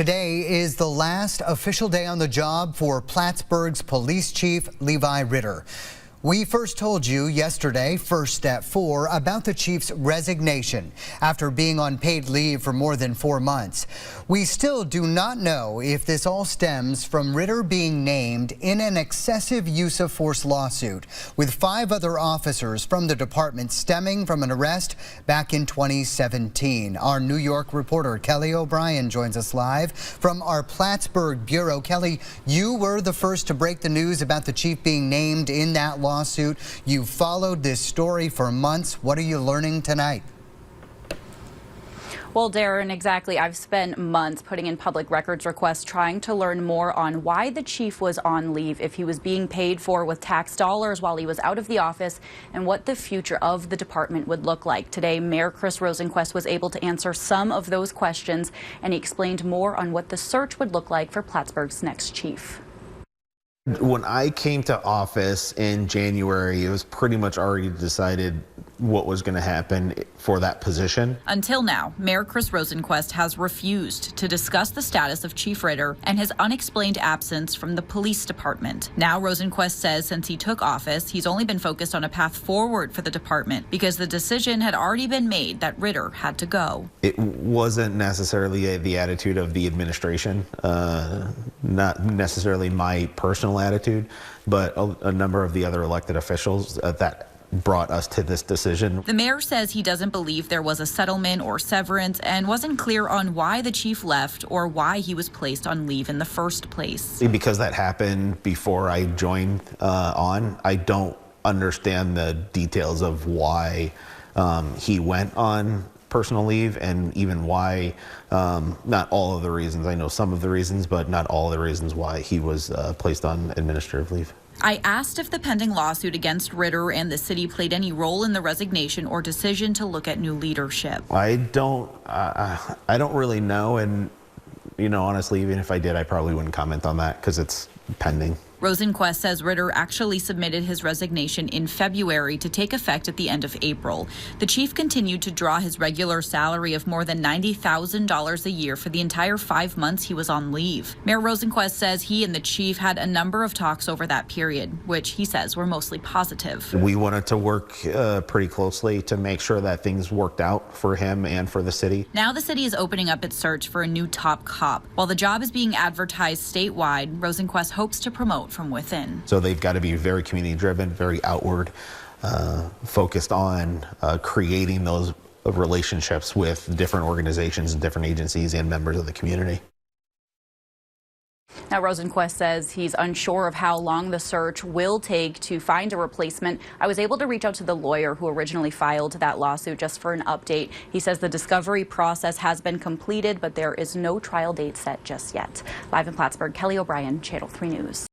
Today is the last official day on the job for Plattsburgh's police chief, Levi Ritter. We first told you yesterday, first at 4, about the chief's resignation after being on paid leave for more than 4 months. We still do not know if this all stems from Ritter being named in an excessive use of force lawsuit with 5 other officers from the department stemming from an arrest back in 2017. Our New York reporter Kelly O'Brien joins us live from our Plattsburgh bureau. Kelly, you were the first to break the news about the chief being named in that lawsuit. You've followed this story for months. What are you learning tonight? Well, Darren, exactly. I've spent months putting in public records requests trying to learn more on why the chief was on leave, if he was being paid for with tax dollars while he was out of the office, and what the future of the department would look like. Today, Mayor Chris Rosenquist was able to answer some of those questions, and he explained more on what the search would look like for Plattsburgh's next chief. When I came to office in January, it was pretty much already decided what was going to happen for that position. Until now, Mayor Chris Rosenquist has refused to discuss the status of Chief Ritter and his unexplained absence from the police department. Now Rosenquist says since he took office, he's only been focused on a path forward for the department because the decision had already been made that Ritter had to go. It wasn't necessarily the attitude of the administration, not necessarily my personal attitude, but a number of the other elected officials that brought us to this decision. The mayor says he doesn't believe there was a settlement or severance and wasn't clear on why the chief left or why he was placed on leave in the first place. Because that happened before I joined I don't understand the details of why he went on personal leave, and even why, not all of the reasons. I know some of the reasons, but not all the reasons why he was placed on administrative leave. I asked if the pending lawsuit against Ritter and the city played any role in the resignation or decision to look at new leadership. I don't really know, and honestly, even if I did, I probably wouldn't comment on that because it's pending. Rosenquist says Ritter actually submitted his resignation in February to take effect at the end of April. The chief continued to draw his regular salary of more than $90,000 a year for the entire 5 months he was on leave. Mayor Rosenquist says he and the chief had a number of talks over that period, which he says were mostly positive. We wanted to work pretty closely to make sure that things worked out for him and for the city. Now the city is opening up its search for a new top cop. While the job is being advertised statewide, Rosenquist hopes to promote from within. So they've got to be very community driven, very outward, focused on creating those relationships with different organizations and different agencies and members of the community. Now, Rosenquist says he's unsure of how long the search will take to find a replacement. I was able to reach out to the lawyer who originally filed that lawsuit just for an update. He says the discovery process has been completed, but there is no trial date set just yet. Live in Plattsburgh, Kelly O'Brien, Channel 3 News.